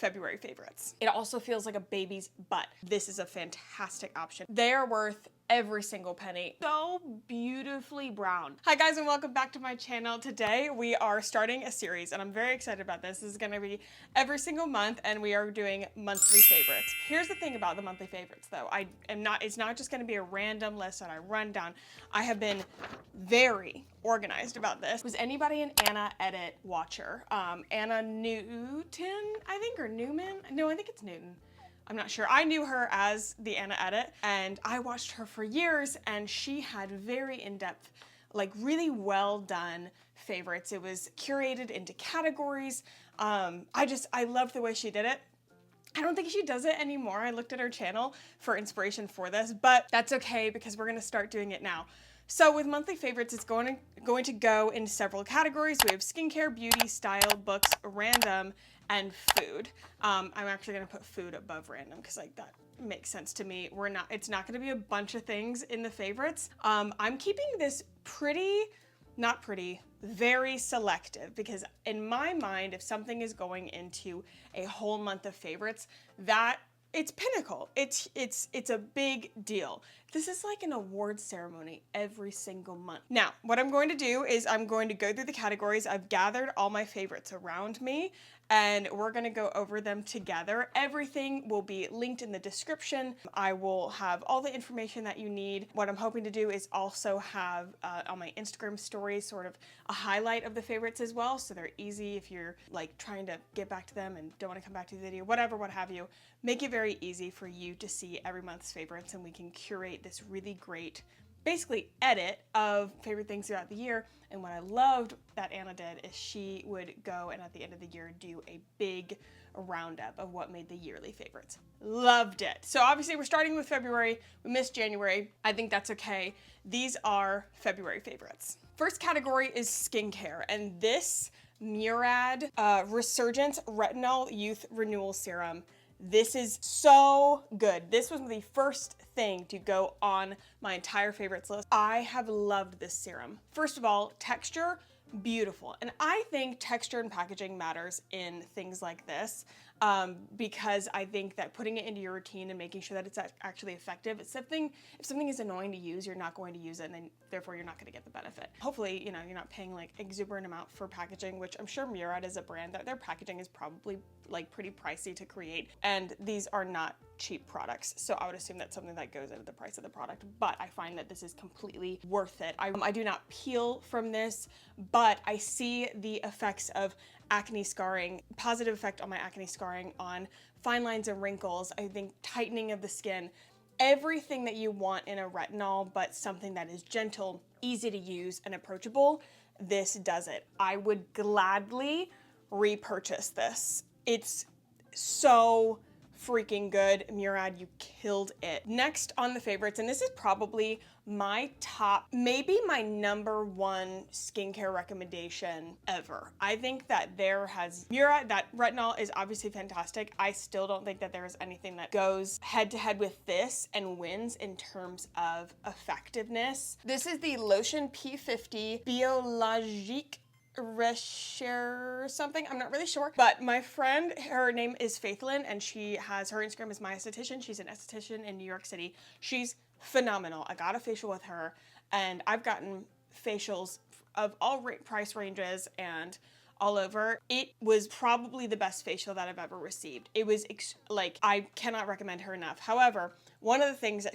February favorites. It also feels like a baby's butt. This is a fantastic option. They are worth every single penny. So beautifully brown. Hi guys, and welcome back to my channel. Today we are starting a series and I'm very excited about this. This is gonna be every single month and we are doing monthly favorites. Here's the thing about the monthly favorites though. It's not just gonna be a random list that I run down. I have been very organized about this. Was anybody an Anna Edit watcher? Anna Newton, I think, or Newman? No, I think it's Newton. I'm not sure. I knew her as the Anna Edit and I watched her for years and she had very in-depth, like really well done favorites. It was curated into categories. I loved the way she did it. I don't think she does it anymore. I looked at her channel for inspiration for this, but that's okay because we're gonna start doing it now. So with monthly favorites, it's going to go in several categories. We have skincare, beauty, style, books, random, and food. I'm actually gonna put food above random because like that makes sense to me. It's not gonna be a bunch of things in the favorites. I'm keeping this very selective because in my mind, if something is going into a whole month of favorites, it's pinnacle. It's a big deal. This is like an award ceremony every single month. Now, what I'm going to do is I'm going to go through the categories. I've gathered all my favorites around me and we're gonna go over them together. Everything will be linked in the description. I will have all the information that you need. What I'm hoping to do is also have on my Instagram stories sort of a highlight of the favorites as well, so they're easy if you're like trying to get back to them and don't wanna come back to the video, whatever, what have you. Make it very easy for you to see every month's favorites and we can curate this really great basically edit of favorite things throughout the year. And what I loved that Anna did is she would go and at the end of the year do a big roundup of what made the yearly favorites. Loved it. So obviously we're starting with February. We missed January. I think that's okay. These are February favorites. First category is skincare, and this Murad Resurgence Retinol Youth Renewal Serum. This is so good. This was the first thing to go on my entire favorites list. I have loved this serum. First of all, texture, beautiful. And I think texture and packaging matters in things like this because I think that putting it into your routine and making sure that it's actually effective, if something is annoying to use, you're not going to use it and then therefore you're not going to get the benefit. Hopefully, you know, you're not paying like exuberant amount for packaging, which I'm sure Murad is a brand that their packaging is probably like pretty pricey to create. And these are not cheap products. So I would assume that's something that goes into the price of the product, but I find that this is completely worth it. I do not peel from this, but I see the effects of acne scarring, positive effect on my acne scarring, on fine lines and wrinkles. I think tightening of the skin, everything that you want in a retinol, but something that is gentle, easy to use, and approachable. This does it. I would gladly repurchase this. It's so freaking good. Murad, you killed it. Next on the favorites, and this is probably my top, maybe my #1 skincare recommendation ever. I think that Murad, that retinol is obviously fantastic. I still don't think that there is anything that goes head to head with this and wins in terms of effectiveness. This is the Lotion P50 Biologique Recher something, I'm not really sure, but my friend, her name is Faithlyn and her Instagram is My Esthetician. She's an esthetician in New York City. She's phenomenal. I got a facial with her and I've gotten facials of all price ranges and all over. It was probably the best facial that I've ever received. It was I cannot recommend her enough. However, one of the things that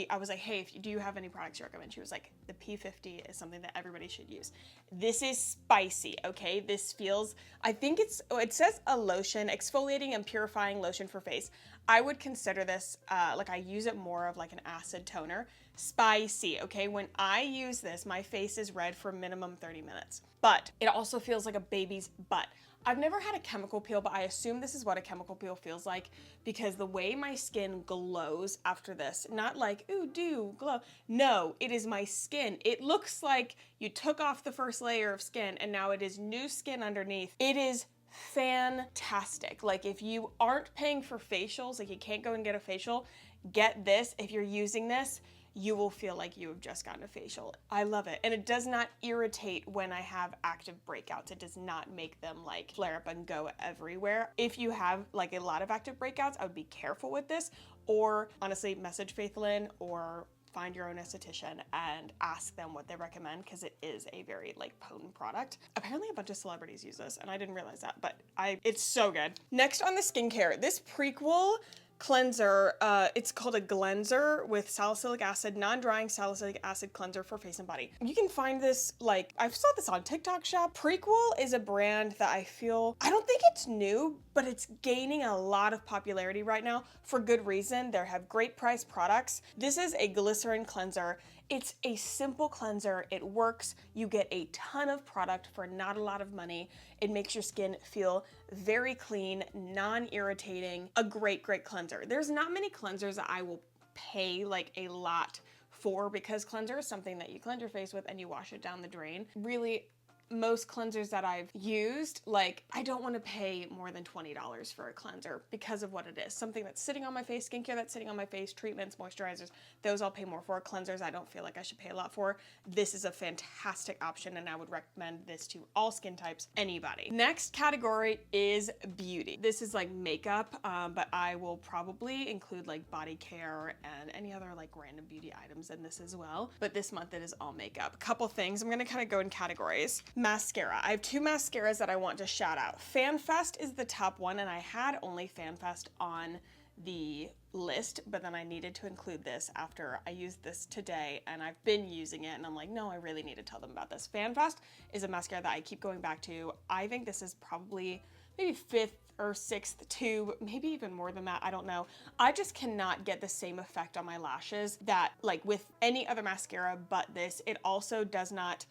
I was like, hey, do you have any products you recommend? She was like, the P50 is something that everybody should use. This is spicy, okay? This feels, I think it says a lotion, exfoliating and purifying lotion for face. I would consider this, I use it more of like an acid toner. Spicy, okay? When I use this, my face is red for minimum 30 minutes. But it also feels like a baby's butt. I've never had a chemical peel, but I assume this is what a chemical peel feels like because the way my skin glows after this, not like, ooh, dew, glow. No, it is my skin. It looks like you took off the first layer of skin and now it is new skin underneath. It is fantastic. Like if you aren't paying for facials, like you can't go and get a facial, get this. If you're using this, you will feel like you have just gotten a facial. I love it. And it does not irritate when I have active breakouts. It does not make them like flare up and go everywhere. If you have like a lot of active breakouts, I would be careful with this, or honestly message Faithlyn or find your own esthetician and ask them what they recommend, because it is a very like potent product. Apparently a bunch of celebrities use this and I didn't realize that, but it's so good. Next on the skincare, this Prequel cleanser, it's called a Glenser with salicylic acid, non-drying salicylic acid cleanser for face and body. You can find this, like, I saw this on TikTok Shop. Prequel is a brand that I don't think it's new, but it's gaining a lot of popularity right now for good reason. They have great price products. This is a glycerin cleanser. It's a simple cleanser. It works. You get a ton of product for not a lot of money. It makes your skin feel very clean, non-irritating, a great, great cleanser. There's not many cleansers that I will pay like a lot for, because cleanser is something that you cleanse your face with and you wash it down the drain. Really, most cleansers that I've used, like, I don't want to pay more than $20 for a cleanser because of what it is. Something that's sitting on my face, skincare that's sitting on my face, treatments, moisturizers, those I'll pay more for. Cleansers I don't feel like I should pay a lot for. This is a fantastic option and I would recommend this to all skin types, anybody. Next category is beauty. This is like makeup, but I will probably include like body care and any other like random beauty items in this as well. But this month it is all makeup. Couple things, I'm gonna kind of go in categories. Mascara. I have two mascaras that I want to shout out. FanFest is the top one, and I had only FanFest on the list, but then I needed to include this after I used this today, and I've been using it, and I'm like, no, I really need to tell them about this. FanFest is a mascara that I keep going back to. I think this is probably maybe 5th or 6th tube, maybe even more than that, I don't know. I just cannot get the same effect on my lashes that like with any other mascara but this. It also does not,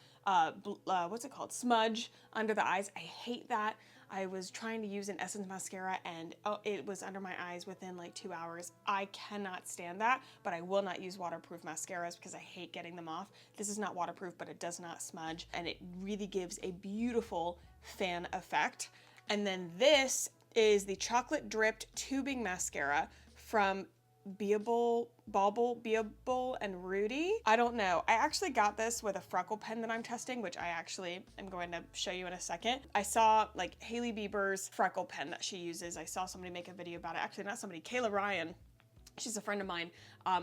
what's it called? Smudge under the eyes. I hate that. I was trying to use an Essence mascara and it was under my eyes within like 2 hours. I cannot stand that, but I will not use waterproof mascaras because I hate getting them off. This is not waterproof, but it does not smudge, and it really gives a beautiful fan effect. And then this is the chocolate dripped tubing mascara from Beable and Rudy. I don't know. I actually got this with a freckle pen that I'm testing, which I actually am going to show you in a second. I saw like Hailey Bieber's freckle pen that she uses. I saw somebody make a video about it. Actually, not somebody, Kayla Ryan. She's a friend of mine.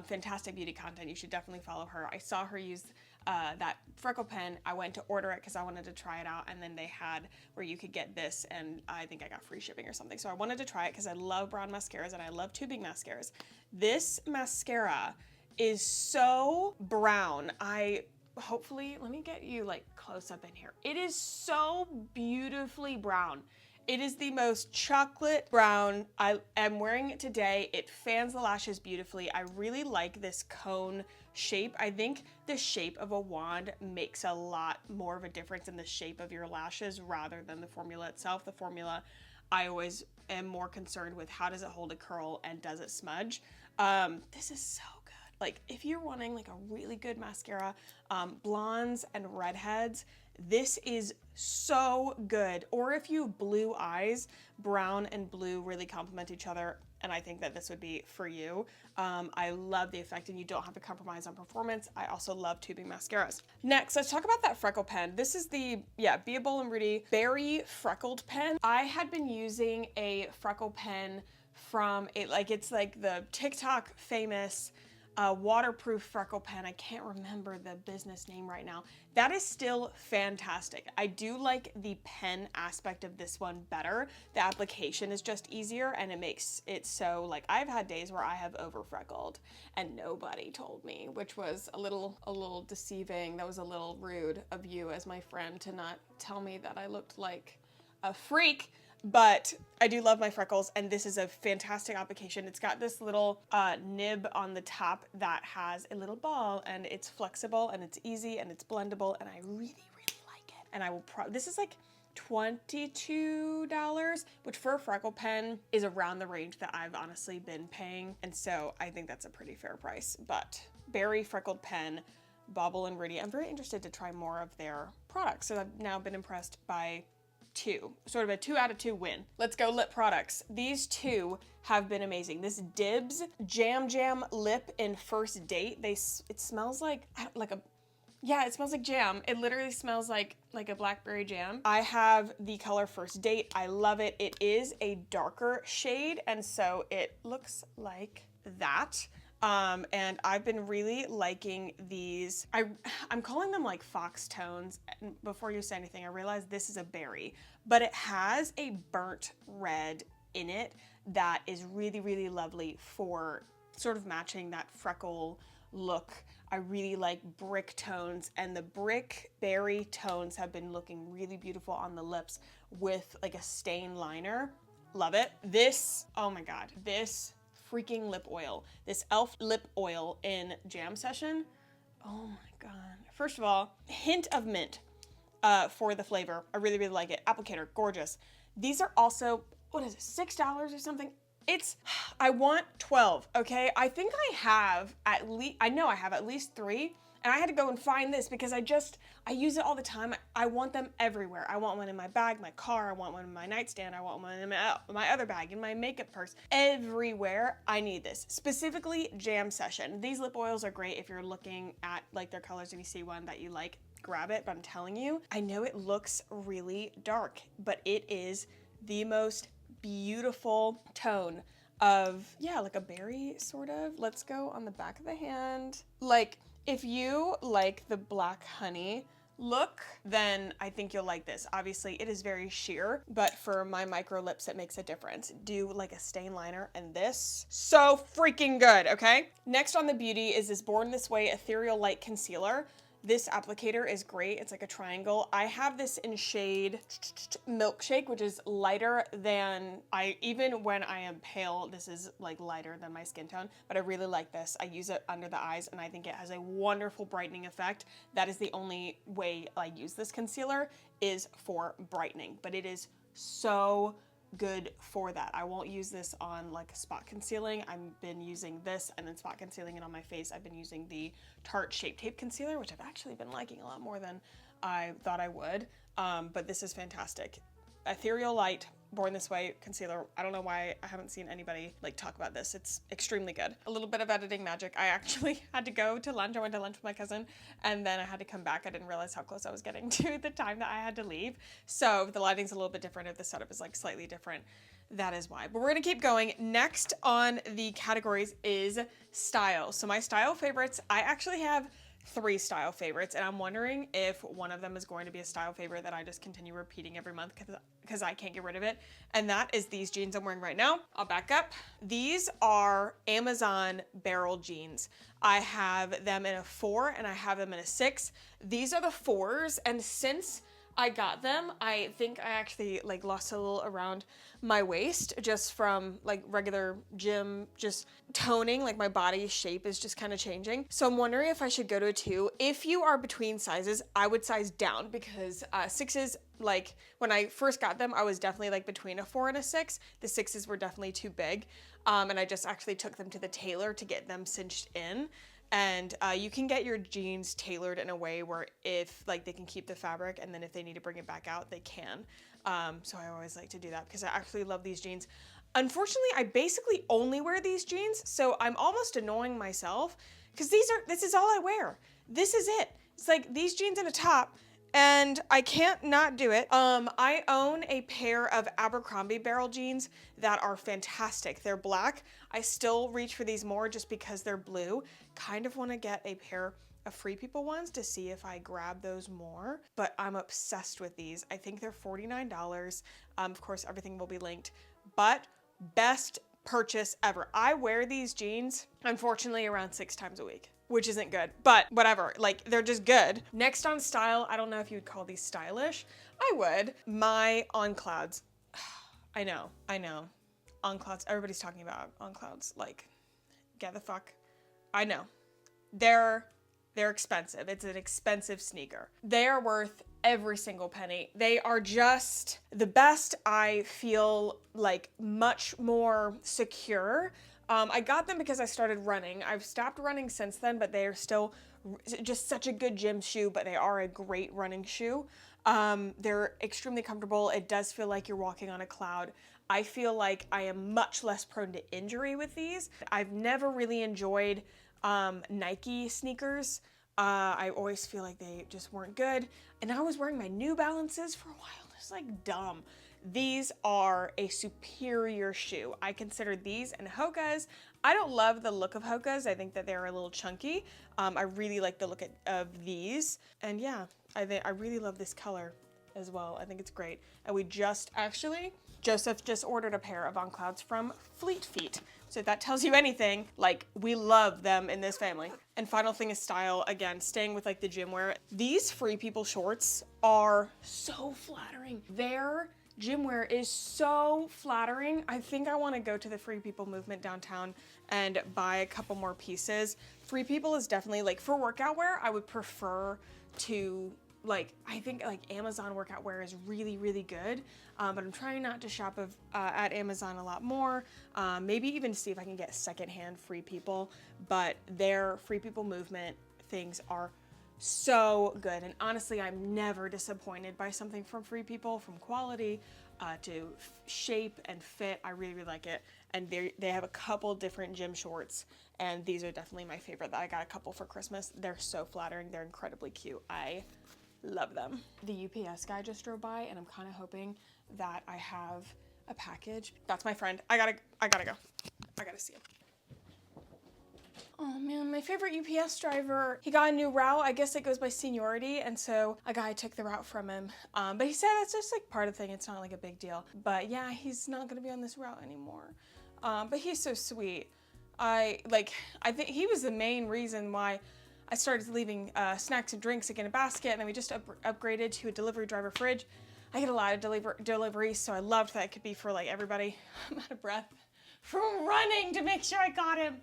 Fantastic beauty content. You should definitely follow her. I saw her use that freckle pen. I went to order it because I wanted to try it out, and then they had where you could get this, and I think I got free shipping or something. So I wanted to try it because I love brown mascaras and I love tubing mascaras. This mascara is so brown. Hopefully, let me get you like close up in here. It is so beautifully brown. It is the most chocolate brown. I am wearing it today. It fans the lashes beautifully. I really like this cone shape. I think the shape of a wand makes a lot more of a difference in the shape of your lashes rather than the formula itself. The formula, I always am more concerned with how does it hold a curl and does it smudge. This is so good. Like if you're wanting like a really good mascara, blondes and redheads, this is so good. Or if you have blue eyes, brown and blue really complement each other, and I think that this would be for you. I love the effect, and you don't have to compromise on performance. I also love tubing mascaras. Next, let's talk about that freckle pen. This is the, Beable and Rudy Berry Freckled Pen. I had been using a freckle pen from, it's like the TikTok famous waterproof freckle pen. I can't remember the business name right now. That is still fantastic. I do like the pen aspect of this one better. The application is just easier, and it makes it so like I've had days where I have over freckled and nobody told me, which was a little deceiving. That was a little rude of you as my friend to not tell me that I looked like a freak. But I do love my freckles, and this is a fantastic application. It's got this little nib on the top that has a little ball, and it's flexible, and it's easy, and it's blendable, and I really, really like it. And I will this is like $22, which for a freckle pen is around the range that I've honestly been paying, and so I think that's a pretty fair price. But Berry Freckled Pen, Bobble and Rudy. I'm very interested to try more of their products, so I've now been impressed by 2, sort of a 2 out of 2 win. Let's go lip products. These two have been amazing. This Dibs Jam Jam Lip in First Date. It smells like a, yeah, it smells like jam. It literally smells like a blackberry jam. I have the color First Date. I love it. It is a darker shade, and so it looks like that. And I've been really liking these. I'm calling them like fox tones. And before you say anything, I realize this is a berry, but it has a burnt red in it that is really, really lovely for sort of matching that freckle look. I really like brick tones, and the brick berry tones have been looking really beautiful on the lips with like a stain liner. Love it. This, oh my God, this freaking lip oil, this e.l.f. lip oil in Jam Session. Oh my God. First of all, hint of mint for the flavor. I really, really like it. Applicator, gorgeous. These are also, what is it, $6 or something? I want 12, okay? I think I have I know I have at least 3, and I had to go and find this because I use it all the time. I want them everywhere. I want one in my bag, my car, I want one in my nightstand, I want one in my other bag, in my makeup purse. Everywhere I need this. Specifically Jam Session. These lip oils are great if you're looking at like their colors and you see one that you like, grab it, but I'm telling you, I know it looks really dark, but it is the most beautiful tone of, yeah, like a berry sort of. Let's go on the back of the hand. Like, if you like the black honey look, then I think you'll like this. Obviously, it is very sheer, but for my micro lips, it makes a difference. Do like a stain liner, and this, so freaking good, okay? Next on the beauty is this Born This Way Ethereal Light Concealer. This applicator is great. It's like a triangle. I have this in shade Milkshake, which is lighter than even when I am pale, this is like lighter than my skin tone, but I really like this. I use it under the eyes, and I think it has a wonderful brightening effect. That is the only way I use this concealer, is for brightening, but it is so good for that. I won't use this on like spot concealing. I've been using this and then spot concealing it on my face. I've been using the Tarte Shape Tape Concealer, which I've actually been liking a lot more than I thought I would. But this is fantastic. Ethereal Light Born This Way Concealer. I don't know why I haven't seen anybody like talk about this. It's extremely good. A little bit of editing magic. I actually had to go to lunch. I went to lunch with my cousin, and then I had to come back. I didn't realize how close I was getting to the time that I had to leave. So the lighting's a little bit different. If the setup is like slightly different, that is why. But we're gonna keep going. Next on the categories is style. So my style favorites, I actually have 3 style favorites, and I'm wondering if one of them is going to be a style favorite that I just continue repeating every month because I can't get rid of it, and that is these jeans I'm wearing right now. I'll back up. These are Amazon barrel jeans. I have them in a 4 and I have them in a 6. These are the 4s, and since I got them, I think I actually like lost a little around my waist just from like regular gym, just toning, like my body shape is just kind of changing. So I'm wondering if I should go to a 2. If you are between sizes, I would size down because 6s, like when I first got them, I was definitely like between a 4 and a 6. The 6s were definitely too big. And I just actually took them to the tailor to get them cinched in. And you can get your jeans tailored in a way where if like they can keep the fabric, and then if they need to bring it back out, they can. So I always like to do that because I actually love these jeans. Unfortunately, I basically only wear these jeans, so I'm almost annoying myself because this is all I wear. This is it. It's like these jeans and a top, and I can't not do it. I own a pair of Abercrombie barrel jeans that are fantastic. They're black. I still reach for these more just because they're blue. Kind of want to get a pair of Free People ones to see if I grab those more, but I'm obsessed with these. I think they're $49. Of course, everything will be linked, but best purchase ever. I wear these jeans, unfortunately, around 6 times a week, which isn't good, but whatever, like they're just good. Next on style, I don't know if you would call these stylish. I would. My On Clouds. I know. On Clouds, everybody's talking about On Clouds, like, get the fuck. I know. They're expensive. It's an expensive sneaker. They are worth every single penny. They are just the best. I feel like much more secure. I got them because I started running. I've stopped running since then, but they are still just such a good gym shoe, but they are a great running shoe. They're extremely comfortable. It does feel like you're walking on a cloud. I feel like I am much less prone to injury with these. I've never really enjoyed Nike sneakers. I always feel like they just weren't good. And I was wearing my New Balances for a while. It's like dumb. These are a superior shoe. I consider these and Hoka's. I don't love the look of Hoka's. I think that they're a little chunky. I really like the look of these. And yeah, I really love this color as well. I think it's great. And we Joseph just ordered a pair of On Clouds from Fleet Feet. So if that tells you anything, like, we love them in this family. And final thing is style. Again, staying with like the gym wear. These Free People shorts are so flattering. Their gym wear is so flattering. I think I want to go to the Free People movement downtown and buy a couple more pieces. Free People is definitely, like, for workout wear, I would prefer to, like, I think like Amazon workout wear is really, really good. But I'm trying not to shop at Amazon a lot more. Maybe even see if I can get secondhand Free People. But their Free People movement things are so good. And honestly, I'm never disappointed by something from Free People, from quality to shape and fit. I really, really like it. And they have a couple different gym shorts, and these are definitely my favorite. I got a couple for Christmas. They're so flattering. They're incredibly cute. I love them. The UPS guy just drove by, and I'm kind of hoping that I have a package. That's my friend. I gotta go. I gotta see him. Oh man, my favorite UPS driver, he got a new route. I guess it goes by seniority, and so a guy took the route from him. But he said that's just like part of the thing. It's not like a big deal. But yeah, he's not gonna be on this route anymore. But he's so sweet. I think he was the main reason why I started leaving snacks and drinks like in a basket, and then we just upgraded to a delivery driver fridge. I get a lot of deliveries, so I loved that it could be for like everybody. I'm out of breath from running to make sure I got him.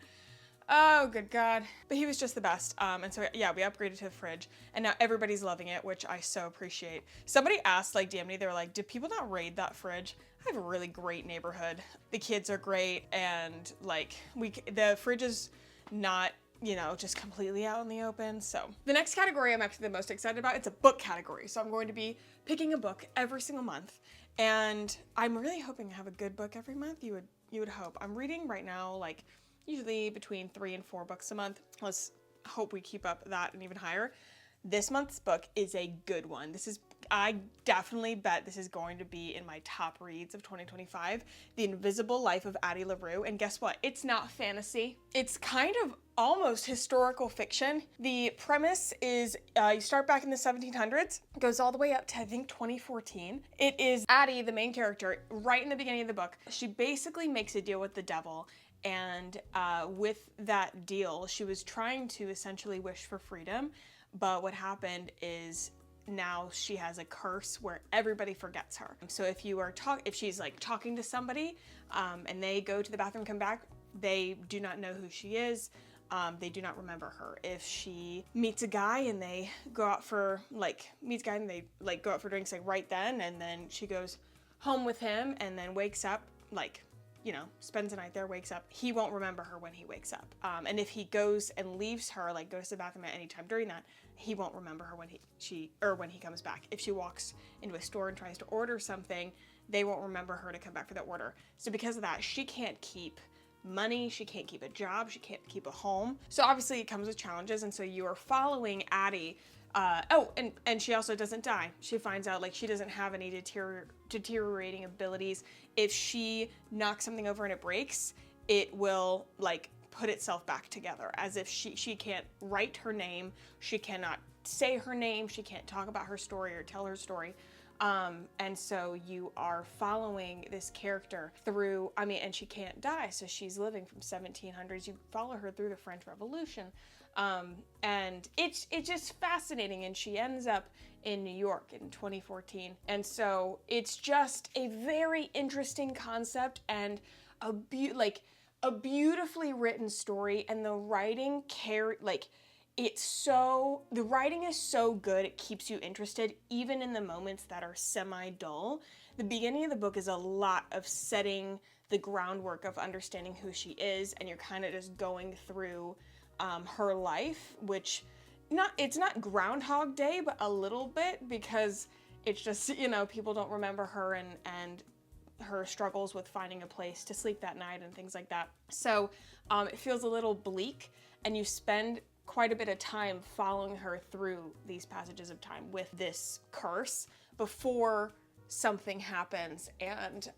Oh, good God. But he was just the best. And so, yeah, we upgraded to the fridge, and now everybody's loving it, which I so appreciate. Somebody asked, like, DM'd me, they were like, did people not raid that fridge? I have a really great neighborhood. The kids are great, and like, the fridge is not, you know, just completely out in the open. So the next category I'm actually the most excited about, it's a book category. So I'm going to be picking a book every single month, and I'm really hoping to have a good book every month. You would hope. I'm reading right now, like, usually between 3 and 4 books a month. Let's hope we keep up that and even higher. This month's book is a good one. I definitely bet this is going to be in my top reads of 2025. The Invisible Life of Addie LaRue. And guess what? It's not fantasy. It's kind of almost historical fiction. The premise is you start back in the 1700s, goes all the way up to, I think, 2014. It is Addie, the main character, right in the beginning of the book. She basically makes a deal with the devil. And with that deal, she was trying to essentially wish for freedom. But what happened is now she has a curse where everybody forgets her. So if she's like talking to somebody and they go to the bathroom, come back, they do not know who she is. They do not remember her. If she meets a guy and they go out for go out for drinks like right then, and then she goes home with him and then wakes up, like, you know, spends the night there, wakes up, he won't remember her when he wakes up. And if he goes and leaves her, like goes to the bathroom at any time during that, he won't remember her when he comes back. If she walks into a store and tries to order something, they won't remember her to come back for that order. So because of that, she can't keep money, she can't keep a job, she can't keep a home. So obviously it comes with challenges, and so you are following Addie. And she also doesn't die. She finds out like she doesn't have any deteriorating abilities. If she knocks something over and it breaks, it will like put itself back together, as if she can't write her name, she cannot say her name, she can't talk about her story or tell her story. And so you are following this character through, and she can't die, so she's living from 1700s. You follow her through the French Revolution. And it's just fascinating, and she ends up in New York in 2014. And so it's just a very interesting concept and a beautifully written story, and the writing the writing is so good, it keeps you interested even in the moments that are semi-dull. The beginning of the book is a lot of setting the groundwork of understanding who she is, and you're kind of just going through her life, which it's not Groundhog Day, but a little bit, because It's just, you know, people don't remember her and her struggles with finding a place to sleep that night and things like that. So it feels a little bleak, and you spend quite a bit of time following her through these passages of time with this curse before something happens and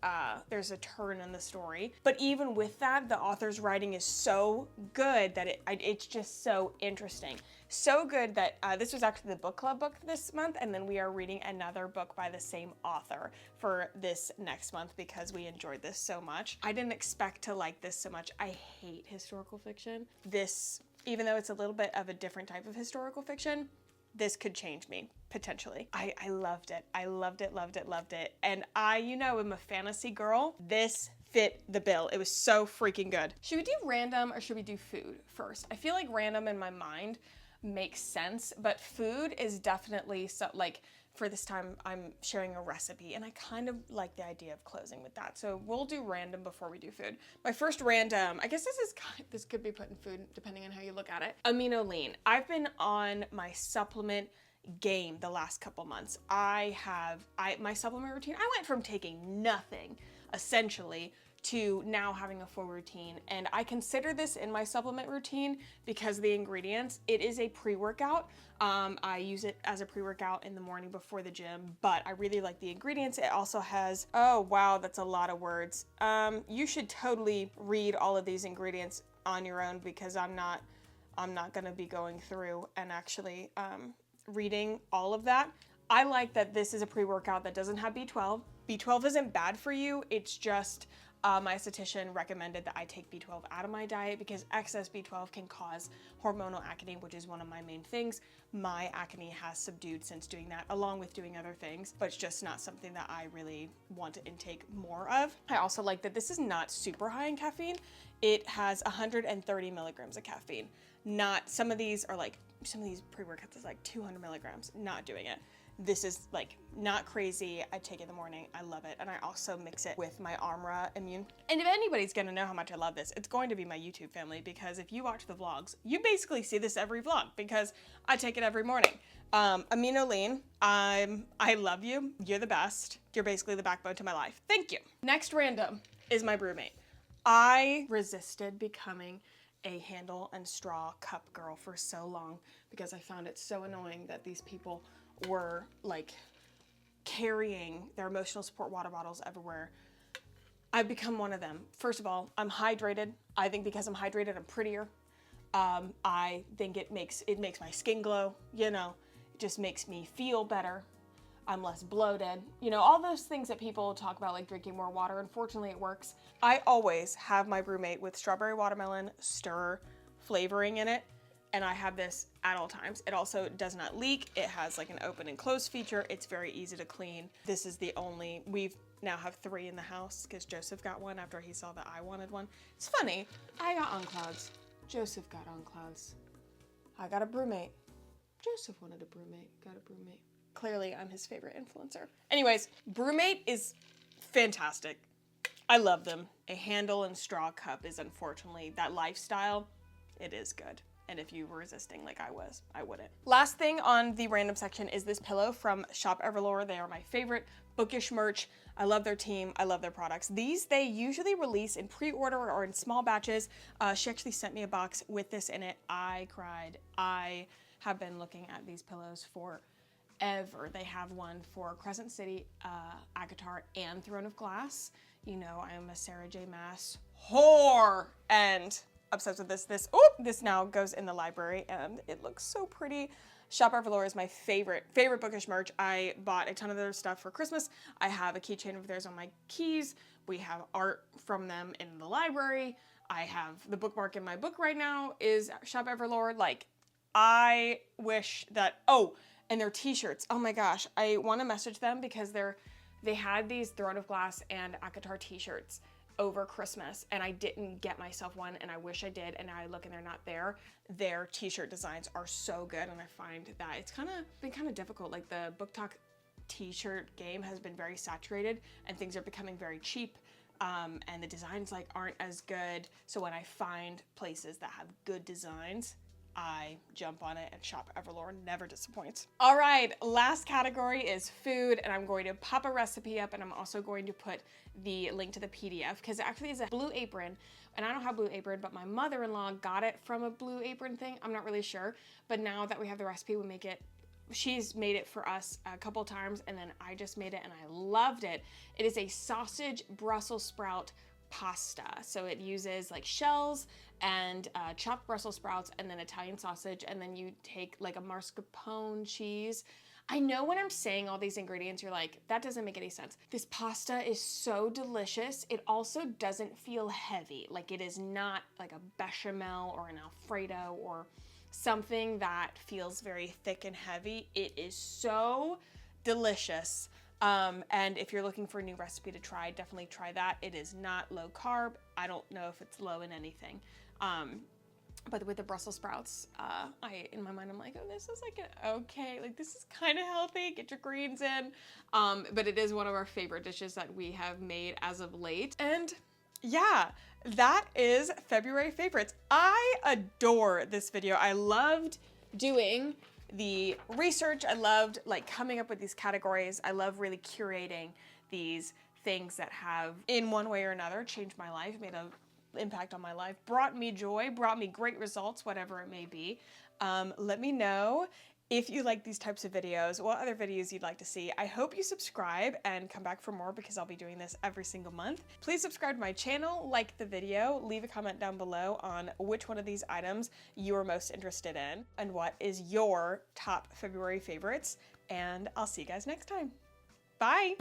there's a turn in the story. But even with that, the author's writing is so good that it's just so interesting. So good that this was actually the book club book this month, and then we are reading another book by the same author for this next month because we enjoyed this so much. I didn't expect to like this so much. I hate historical fiction. This, even though it's a little bit of a different type of historical fiction, this could change me, potentially. I loved it. I loved it, loved it, loved it. And I, you know, am a fantasy girl. This fit the bill. It was so freaking good. Should we do random or should we do food first? I feel like random in my mind makes sense, but food is definitely so, like, for this time, I'm sharing a recipe, and I kind of like the idea of closing with that. So we'll do random before we do food. My first random, I guess this could be put in food depending on how you look at it. Amino lean. I've been on my supplement game the last couple months. My supplement routine, I went from taking nothing, essentially, to now having a full routine. And I consider this in my supplement routine because of the ingredients. It is a pre-workout. I use it as a pre-workout in the morning before the gym, but I really like the ingredients. It also has, oh wow, that's a lot of words. You should totally read all of these ingredients on your own because I'm not gonna be going through and actually reading all of that. I like that this is a pre-workout that doesn't have B12. B12 isn't bad for you, it's just my esthetician recommended that I take B12 out of my diet because excess B12 can cause hormonal acne, which is one of my main things. My acne has subdued since doing that, along with doing other things, but it's just not something that I really want to intake more of. I also like that this is not super high in caffeine. It has 130 milligrams of caffeine. Some of these pre-workouts is like 200 milligrams, not doing it. This is like not crazy. I take it in the morning. I love it. And I also mix it with my Armra Immune. And if anybody's gonna know how much I love this, it's going to be my YouTube family, because if you watch the vlogs, you basically see this every vlog because I take it every morning. Amino lean, I love you. You're the best. You're basically the backbone to my life. Thank you. Next random is my brewmate. I resisted becoming a handle and straw cup girl for so long because I found it so annoying that these people were like carrying their emotional support water bottles everywhere. I've become one of them. First of all, I'm hydrated. I think because I'm hydrated, I'm prettier. I think it makes my skin glow, you know, it just makes me feel better. I'm less bloated, you know, all those things that people talk about, like drinking more water. Unfortunately, it works. I always have my brewmate with strawberry watermelon stir flavoring in it. And I have this at all times. It also does not leak. It has like an open and close feature. It's very easy to clean. This is the only, we've now have 3 in the house because Joseph got one after he saw that I wanted one. It's funny, I got on clouds. Joseph got on clouds. I got a brewmate. Joseph wanted a brewmate, got a brewmate. Clearly, I'm his favorite influencer. Anyways, brewmate is fantastic. I love them. A handle and straw cup is unfortunately, that lifestyle, it is good. And if you were resisting like I was, I wouldn't. Last thing on the random section is this pillow from Shop Everlore. They are my favorite bookish merch. I love their team. I love their products. These, they usually release in pre-order or in small batches. She actually sent me a box with this in it. I cried. I have been looking at these pillows forever. They have one for Crescent City, Akatar, and Throne of Glass. You know, I am a Sarah J. Maas whore and obsessed with this. This now goes in the library and it looks so pretty. Shop Everlore is my favorite bookish merch. I bought a ton of their stuff for Christmas. I have a keychain of theirs on my keys. We have art from them in the library. I have the bookmark in my book right now is Shop Everlore. Like, I wish that, and their t-shirts. Oh my gosh, I want to message them because they had these Throne of Glass and Akatar t-shirts over Christmas and I didn't get myself one and I wish I did, and now I look and they're not there. Their t-shirt designs are so good and I find that it's been kind of difficult. Like the Book Talk t-shirt game has been very saturated and things are becoming very cheap and the designs like aren't as good. So when I find places that have good designs, I jump on it, and Shop Everlore never disappoints. All right, last category is food, and I'm going to pop a recipe up, and I'm also going to put the link to the PDF, because it actually is a Blue Apron, and I don't have Blue Apron, but my mother-in-law got it from a Blue Apron thing. I'm not really sure, but now that we have the recipe, we make it. She's made it for us a couple times, and then I just made it, and I loved it. It is a sausage Brussels sprout pasta. So it uses like shells and chopped Brussels sprouts and then Italian sausage, and then you take like a mascarpone cheese. I know when I'm saying all these ingredients, you're like, that doesn't make any sense. This pasta is so delicious. It also doesn't feel heavy. Like, it is not like a bechamel or an Alfredo or something that feels very thick and heavy. It is so delicious. And if you're looking for a new recipe to try, definitely try that. It is not low carb. I don't know if it's low in anything. But with the Brussels sprouts, in my mind, I'm like, oh, this is like okay, like this is kind of healthy. Get your greens in. But it is one of our favorite dishes that we have made as of late. And yeah, that is February favorites. I adore this video. I loved doing the research. I loved like coming up with these categories. I love really curating these things that have, in one way or another, changed my life, made an impact on my life, brought me joy, brought me great results, whatever it may be. Let me know if you like these types of videos, what other videos you'd like to see. I hope you subscribe and come back for more, because I'll be doing this every single month. Please subscribe to my channel, like the video, leave a comment down below on which one of these items you are most interested in and what is your top February favorites. And I'll see you guys next time. Bye.